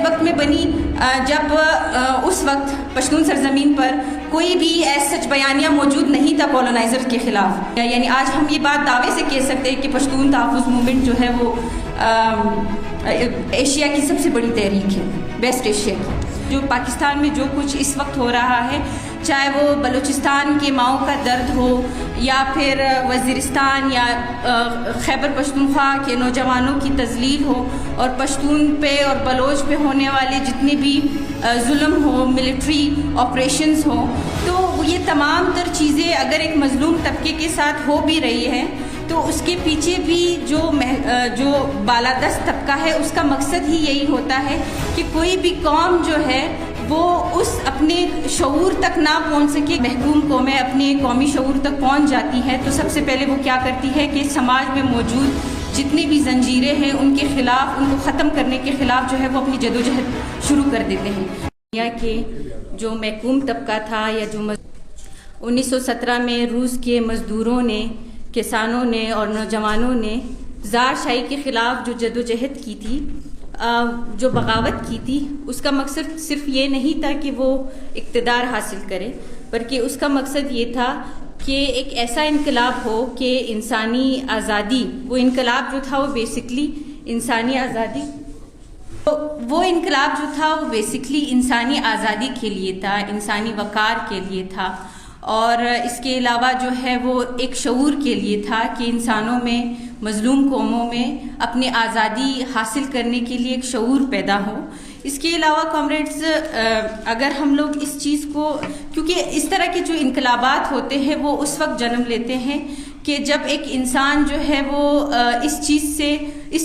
وقت میں بنی جب اس وقت پشتون سرزمین پر کوئی بھی ایسا سچ بیانیہ موجود نہیں تھا کالونائزر کے خلاف. یعنی آج ہم یہ بات دعوے سے کہہ سکتے ہیں کہ پشتون تحفظ موومنٹ جو ہے وہ ایشیا کی سب سے بڑی تحریک ہے، ویسٹ ایشیا کی. جو پاکستان میں جو کچھ اس وقت ہو رہا ہے، چاہے وہ بلوچستان کے ماؤں کا درد ہو یا پھر وزیرستان یا خیبر پختونخوا کے نوجوانوں کی تذلیل ہو، اور پشتون پہ اور بلوچ پہ ہونے والے جتنے بھی ظلم ہو، ملٹری آپریشنز ہوں، تو یہ تمام تر چیزیں اگر ایک مظلوم طبقے کے ساتھ ہو بھی رہی ہے تو اس کے پیچھے بھی جو بالادست طبقہ ہے اس کا مقصد ہی یہی ہوتا ہے کہ کوئی بھی قوم جو ہے وہ اس اپنے شعور تک نہ پہنچ سکے. محکوم قومیں اپنے قومی شعور تک پہنچ جاتی ہیں تو سب سے پہلے وہ کیا کرتی ہے کہ سماج میں موجود جتنی بھی زنجیریں ہیں ان کے خلاف، ان کو ختم کرنے کے خلاف جو ہے وہ اپنی جدوجہد شروع کر دیتے ہیں. دنیا کے جو محکوم طبقہ تھا یا جو 1917 میں روس کے مزدوروں نے، کسانوں نے اور نوجوانوں نے زار شاہی کے خلاف جو جدوجہد کی تھی، جو بغاوت کی تھی، اس کا مقصد صرف یہ نہیں تھا کہ وہ اقتدار حاصل کرے، بلکہ اس کا مقصد یہ تھا کہ ایک ایسا انقلاب ہو کہ انسانی آزادی، وہ انقلاب جو تھا وہ بیسکلی انسانی آزادی، وہ انقلاب جو تھا وہ بیسکلی انسانی آزادی کے لیے تھا، انسانی وقار کے لیے تھا، اور اس کے علاوہ جو ہے وہ ایک شعور کے لیے تھا کہ انسانوں میں، مظلوم قوموں میں اپنی آزادی حاصل کرنے کے لیے ایک شعور پیدا ہو. اس کے علاوہ کامریڈز، اگر ہم لوگ اس چیز کو، کیونکہ اس طرح کے جو انقلابات ہوتے ہیں وہ اس وقت جنم لیتے ہیں کہ جب ایک انسان جو ہے وہ اس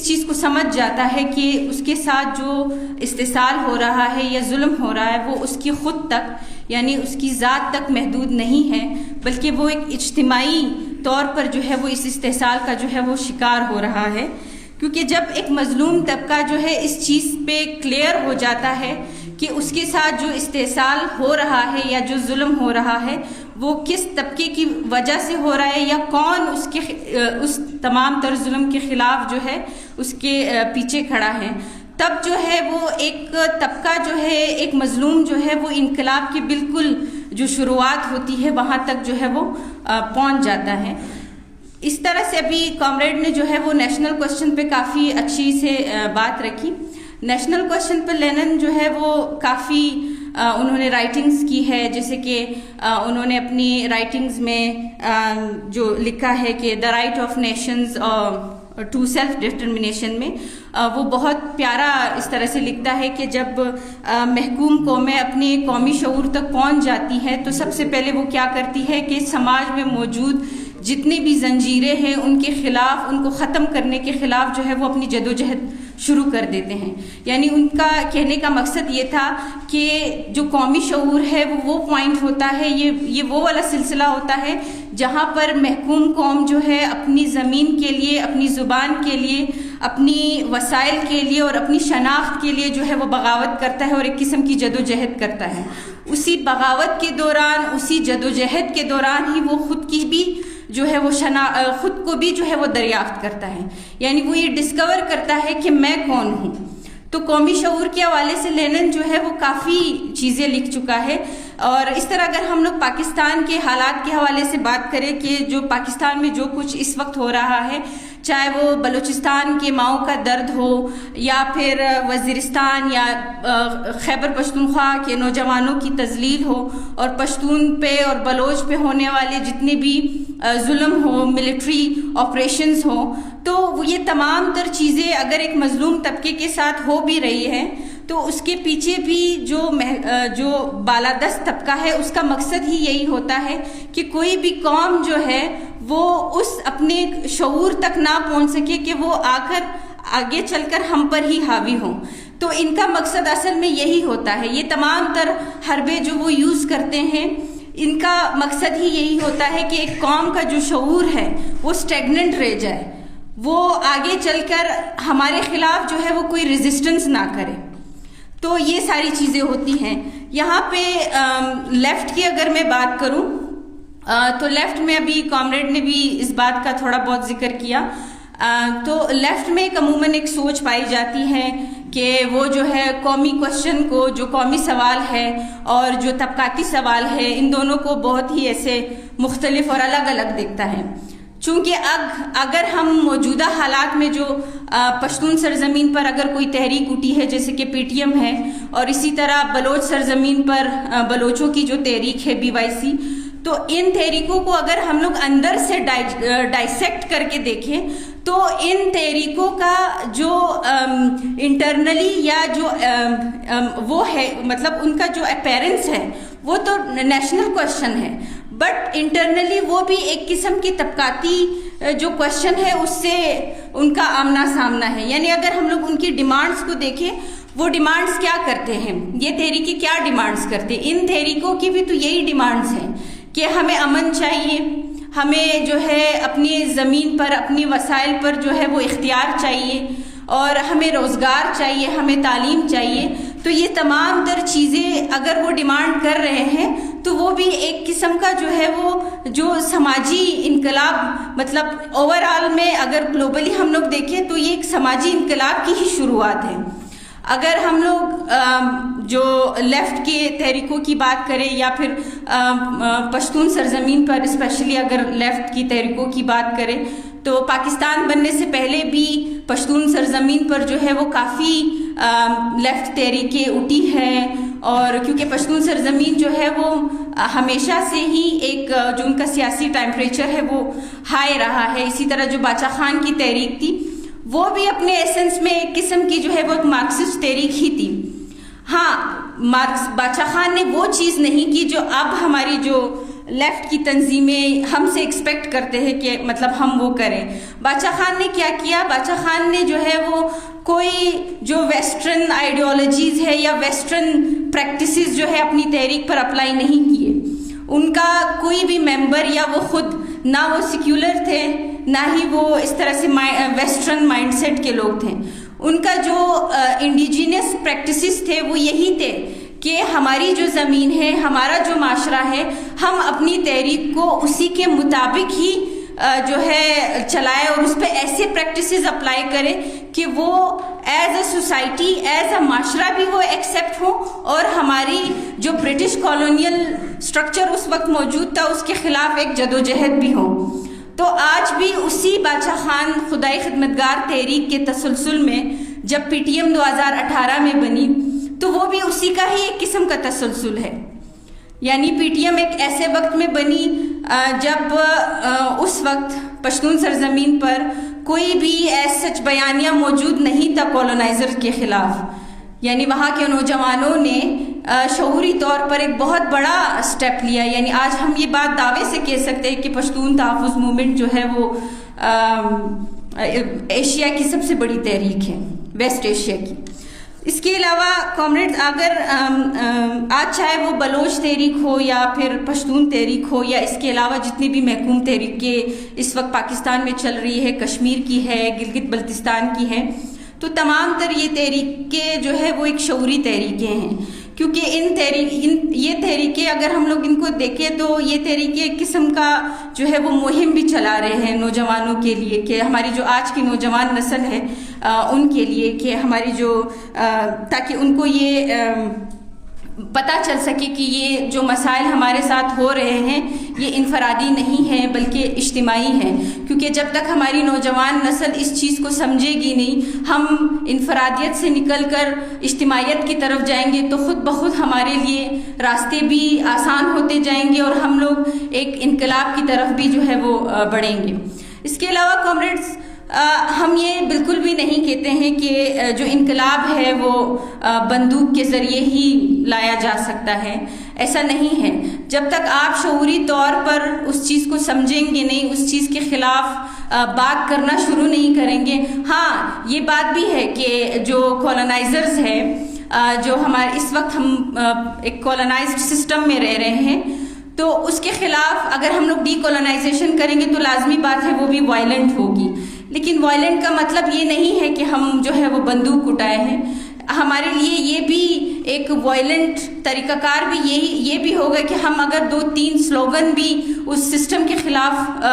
چیز کو سمجھ جاتا ہے کہ اس کے ساتھ جو استحصال ہو رہا ہے یا ظلم ہو رہا ہے وہ اس کی خود تک، یعنی اس کی ذات تک محدود نہیں ہے، بلکہ وہ ایک اجتماعی طور پر جو ہے وہ اس استحصال کا جو ہے وہ شکار ہو رہا ہے. کیونکہ جب ایک مظلوم طبقہ جو ہے اس چیز پہ کلیئر ہو جاتا ہے کہ اس کے ساتھ جو استحصال ہو رہا ہے یا جو ظلم ہو رہا ہے وہ کس طبقے کی وجہ سے ہو رہا ہے یا کون اس تمام تر ظلم کے خلاف جو ہے اس کے پیچھے کھڑا ہے، تب جو ہے وہ ایک طبقہ جو ہے، ایک مظلوم جو ہے وہ انقلاب کی بالکل جو شروعات ہوتی ہے وہاں تک جو ہے وہ پہنچ جاتا ہے. اس طرح سے ابھی کامریڈ نے جو ہے وہ نیشنل کوسچن پہ کافی اچھی سے بات رکھی. نیشنل کوسچن پہ لینن جو ہے وہ کافی انہوں نے رائٹنگز کی ہے، جیسے کہ انہوں نے اپنی رائٹنگز میں جو لکھا ہے کہ the right of nations to self determination میں وہ بہت پیارا اس طرح سے لکھتا ہے کہ جب محکوم قومیں اپنے قومی شعور تک پہنچ جاتی ہے تو سب سے پہلے وہ کیا کرتی ہے کہ سماج میں موجود جتنی بھی زنجیریں ہیں ان کے خلاف، ان کو ختم کرنے کے خلاف جو ہے وہ اپنی جدوجہد شروع کر دیتے ہیں. یعنی ان کا کہنے کا مقصد یہ تھا کہ جو قومی شعور ہے وہ پوائنٹ ہوتا ہے، یہ وہ والا سلسلہ ہوتا ہے جہاں پر محکوم قوم جو ہے اپنی زمین کے لیے، اپنی زبان کے لیے، اپنی وسائل کے لیے اور اپنی شناخت کے لیے جو ہے وہ بغاوت کرتا ہے اور ایک قسم کی جدوجہد کرتا ہے. اسی بغاوت کے دوران، اسی جدوجہد کے دوران ہی وہ خود کی بھی جو ہے وہ خود کو بھی جو ہے وہ دریافت کرتا ہے، یعنی وہ یہ ڈسکور کرتا ہے کہ میں کون ہوں. تو قومی شعور کے حوالے سے لینن جو ہے وہ کافی چیزیں لکھ چکا ہے. اور اس طرح اگر ہم لوگ پاکستان کے حالات کے حوالے سے بات کریں کہ جو پاکستان میں جو کچھ اس وقت ہو رہا ہے، چاہے وہ بلوچستان کے ماؤں کا درد ہو یا پھر وزیرستان یا خیبر پختونخوا کے نوجوانوں کی تذلیل ہو، اور پشتون پہ اور بلوچ پہ ہونے والے جتنے بھی ظلم ہو، ملٹری آپریشنز ہوں، تو یہ تمام تر چیزیں اگر ایک مظلوم طبقے کے ساتھ ہو بھی رہی ہیں تو اس کے پیچھے بھی جو بالادست طبقہ ہے اس کا مقصد ہی یہی ہوتا ہے کہ کوئی بھی قوم جو ہے وہ اس اپنے شعور تک نہ پہنچ سکے کہ وہ آگے چل کر ہم پر ہی حاوی ہوں. تو ان کا مقصد اصل میں یہی ہوتا ہے. یہ تمام تر حربے جو وہ یوز کرتے ہیں ان کا مقصد ہی یہی ہوتا ہے کہ ایک قوم کا جو شعور ہے وہ اسٹیگننٹ رہ جائے، وہ آگے چل کر ہمارے خلاف جو ہے وہ کوئی ریزسٹنس نہ کرے. تو یہ ساری چیزیں ہوتی ہیں. یہاں پہ لیفٹ کی اگر میں بات کروں تو لیفٹ میں ابھی کامریڈ نے بھی اس بات کا تھوڑا بہت ذکر کیا. تو لیفٹ میں عموماً ایک سوچ پائی جاتی ہے کہ وہ جو ہے قومی کوشچن کو، جو قومی سوال ہے اور جو طبقاتی سوال ہے، ان دونوں کو بہت ہی ایسے مختلف اور الگ الگ دیکھتا ہے. چونکہ اگر ہم موجودہ حالات میں جو پشتون سرزمین پر اگر کوئی تحریک اٹھی ہے جیسے کہ پی ٹی ایم ہے، اور اسی طرح بلوچ سرزمین پر بلوچوں کی جو تحریک ہے BYC، تو ان تحریکوں کو اگر ہم لوگ اندر سے ڈائسیکٹ کر کے دیکھیں تو ان تحریکوں کا جو انٹرنلی یا جو وہ ہے، مطلب ان کا جو اپیرنس ہے وہ تو نیشنل کوشچن ہے، بٹ انٹرنلی وہ بھی ایک قسم کی طبقاتی جو کوشچن ہے اس سے ان کا آمنا سامنا ہے. یعنی اگر ہم لوگ ان کی ڈیمانڈز کو دیکھیں، وہ ڈیمانڈز کیا کرتے ہیں، یہ تحریکیں کیا ڈیمانڈز کرتے ہیں. ان تحریکوں کی بھی تو یہی ڈیمانڈز ہیں کہ ہمیں امن چاہیے، ہمیں جو ہے اپنی زمین پر، اپنی وسائل پر جو ہے وہ اختیار چاہیے، اور ہمیں روزگار چاہیے، ہمیں تعلیم چاہیے. تو یہ تمام تر چیزیں اگر وہ ڈیمانڈ کر رہے ہیں تو وہ بھی ایک قسم کا جو ہے وہ جو سماجی انقلاب، مطلب اوور آل میں اگر گلوبلی ہم لوگ دیکھیں تو یہ ایک سماجی انقلاب کی ہی شروعات ہے. اگر ہم لوگ جو لیفٹ کے تحریکوں کی بات کریں یا پھر پشتون سرزمین پر اسپیشلی اگر لیفٹ کی تحریکوں کی بات کریں تو پاکستان بننے سے پہلے بھی پشتون سرزمین پر جو ہے وہ کافی لیفٹ تحریکیں اٹھی ہیں، اور کیونکہ پشتون سرزمین جو ہے وہ ہمیشہ سے ہی ایک جو ان کا سیاسی ٹیمپریچر ہے وہ ہائی رہا ہے. اسی طرح جو باچا خان کی تحریک تھی وہ بھی اپنے ایسنس میں ایک قسم کی جو ہے وہ ایک مارکسسٹ تحریک ہی تھی. ہاں، باچا خان نے وہ چیز نہیں کی جو اب ہماری جو لیفٹ کی تنظیمیں ہم سے ایکسپیکٹ کرتے ہیں کہ مطلب ہم وہ کریں. باچا خان نے کیا کیا؟ باچا خان نے جو ہے وہ کوئی جو ویسٹرن آئیڈیالوجیز ہے یا ویسٹرن پریکٹسز جو ہے اپنی تحریک پر اپلائی نہیں کیے. ان کا کوئی بھی ممبر یا وہ خود نہ وہ سیکولر تھے، نہ ہی وہ اس طرح سے ویسٹرن مائنڈ سیٹ کے لوگ تھے. ان کا جو انڈیجینس پریکٹسز تھے وہ یہی تھے کہ ہماری جو زمین ہے، ہمارا جو معاشرہ ہے، ہم اپنی تحریک کو اسی کے مطابق ہی جو ہے چلائے اور اس پہ ایسے پریکٹسز اپلائی کرے کہ وہ as a society, as a معاشرہ بھی وہ ایکسیپٹ ہوں، اور ہماری جو برٹش کالونیل سٹرکچر اس وقت موجود تھا اس کے خلاف ایک جدوجہد بھی ہو. تو آج بھی اسی باچا خان خدائی خدمتگار تحریک کے تسلسل میں جب پی ٹی ایم 2018 میں بنی تو وہ بھی اسی کا ہی ایک قسم کا تسلسل ہے. یعنی پی ٹی ایم ایک ایسے وقت میں بنی جب اس وقت پشتون سرزمین پر کوئی بھی سچ بیانیہ موجود نہیں تھا کولونائزر کے خلاف. یعنی وہاں کے نوجوانوں نے شعوری طور پر ایک بہت بڑا سٹیپ لیا. یعنی آج ہم یہ بات دعوے سے کہہ سکتے ہیں کہ پشتون تحفظ موومنٹ جو ہے وہ ایشیا کی سب سے بڑی تحریک ہے، ویسٹ ایشیا کی. اس کے علاوہ کامریڈز، اگر آج چاہے وہ بلوچ تحریک ہو یا پھر پشتون تحریک ہو یا اس کے علاوہ جتنی بھی محکوم تحریکیں اس وقت پاکستان میں چل رہی ہے، کشمیر کی ہے، گلگت بلتستان کی ہے، تو تمام تر یہ تحریکیں جو ہے وہ ایک شعوری تحریکیں ہیں. کیونکہ یہ تحریکیں اگر ہم لوگ ان کو دیکھیں تو یہ تحریکیں ایک قسم کا جو ہے وہ مہم بھی چلا رہے ہیں نوجوانوں کے لیے، کہ ہماری جو آج کی نوجوان نسل ہے ان کے لیے، کہ ہماری جو تاکہ ان کو یہ پتہ چل سکے کہ یہ جو مسائل ہمارے ساتھ ہو رہے ہیں یہ انفرادی نہیں ہیں بلکہ اجتماعی ہیں. کیونکہ جب تک ہماری نوجوان نسل اس چیز کو سمجھے گی نہیں، ہم انفرادیت سے نکل کر اجتماعیت کی طرف جائیں گے تو خود بخود ہمارے لیے راستے بھی آسان ہوتے جائیں گے اور ہم لوگ ایک انقلاب کی طرف بھی جو ہے وہ بڑھیں گے. اس کے علاوہ کامریڈز، ہم یہ بالکل بھی نہیں کہتے ہیں کہ جو انقلاب ہے وہ بندوق کے ذریعے ہی لایا جا سکتا ہے. ایسا نہیں ہے. جب تک آپ شعوری طور پر اس چیز کو سمجھیں گے نہیں، اس چیز کے خلاف بات کرنا شروع نہیں کریں گے. ہاں، یہ بات بھی ہے کہ جو کولونائزرز ہے، جو ہمارے اس وقت ہم ایک کولونائزڈ سسٹم میں رہ رہے ہیں، تو اس کے خلاف اگر ہم لوگ ڈی کولونائزیشن کریں گے تو لازمی بات ہے وہ بھی وائلنٹ ہوگی. لیکن وائلنٹ کا مطلب یہ نہیں ہے کہ ہم جو ہے وہ بندوق اٹھائے ہیں. ہمارے لیے یہ بھی ایک وائلنٹ طریقہ کار بھی یہ بھی ہوگا کہ ہم اگر 2-3 سلوگن بھی اس سسٹم کے خلاف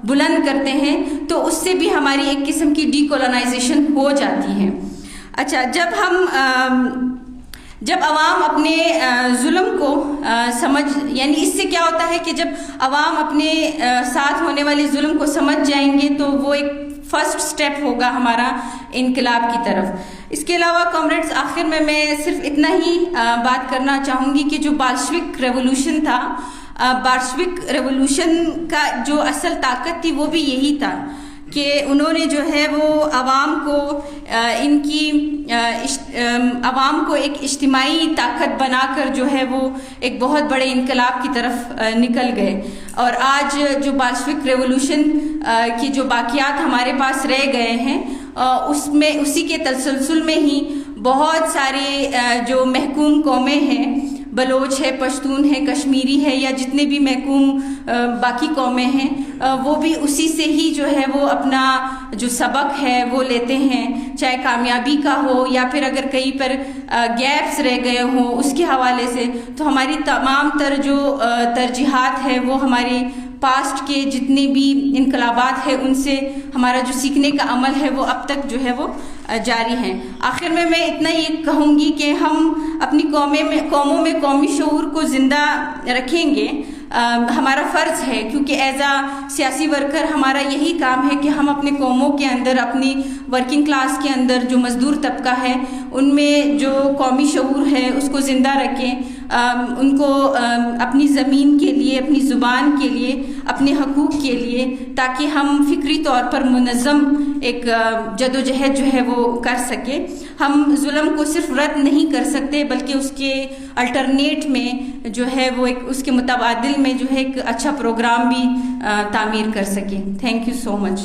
بلند کرتے ہیں تو اس سے بھی ہماری ایک قسم کی ڈی کولونائزیشن ہو جاتی ہے. اچھا، جب عوام اپنے ظلم کو یعنی اس سے کیا ہوتا ہے کہ جب عوام اپنے ساتھ ہونے والے ظلم کو سمجھ جائیں گے تو وہ ایک فرسٹ سٹیپ ہوگا ہمارا انقلاب کی طرف. اس کے علاوہ کامریڈز، آخر میں صرف اتنا ہی بات کرنا چاہوں گی کہ جو بالشوک ریولوشن تھا، بالشوک ریولوشن کا جو اصل طاقت تھی وہ بھی یہی تھا کہ انہوں نے جو ہے وہ عوام کو ایک اجتماعی طاقت بنا کر جو ہے وہ ایک بہت بڑے انقلاب کی طرف نکل گئے. اور آج جو بالشوک ریولوشن کی جو باقیات ہمارے پاس رہ گئے ہیں، اسی کے تسلسل میں ہی بہت سارے جو محکوم قومیں ہیں، بلوچ ہے، پشتون ہے، کشمیری ہے، یا جتنے بھی محکوم باقی قومیں ہیں، وہ بھی اسی سے ہی جو ہے وہ اپنا جو سبق ہے وہ لیتے ہیں، چاہے کامیابی کا ہو یا پھر اگر کہیں پر گیپس رہ گئے ہوں اس کے حوالے سے. تو ہماری تمام تر جو ترجیحات ہے وہ ہماری پاسٹ کے جتنے بھی انقلابات ہیں ان سے ہمارا جو سیکھنے کا عمل ہے وہ اب تک جو ہے وہ جاری ہیں. آخر میں اتنا یہ کہوں گی کہ ہم اپنی قوموں میں قومی شعور کو زندہ رکھیں گے، ہمارا فرض ہے، کیونکہ ایز اے سیاسی ورکر ہمارا یہی کام ہے کہ ہم اپنے قوموں کے اندر، اپنی ورکنگ کلاس کے اندر جو مزدور طبقہ ہے ان میں جو قومی شعور ہے اس کو زندہ رکھیں، ان کو اپنی زمین کے لیے، اپنی زبان کے لیے، اپنے حقوق کے لیے، تاکہ ہم فکری طور پر منظم ایک جدوجہد جو ہے وہ کر سکیں. ہم ظلم کو صرف رد نہیں کر سکتے بلکہ اس کے الٹرنیٹ میں جو ہے وہ ایک اس کے متبادل میں جو ہے ایک اچھا پروگرام بھی تعمیر کر سکیں. Thank you so much.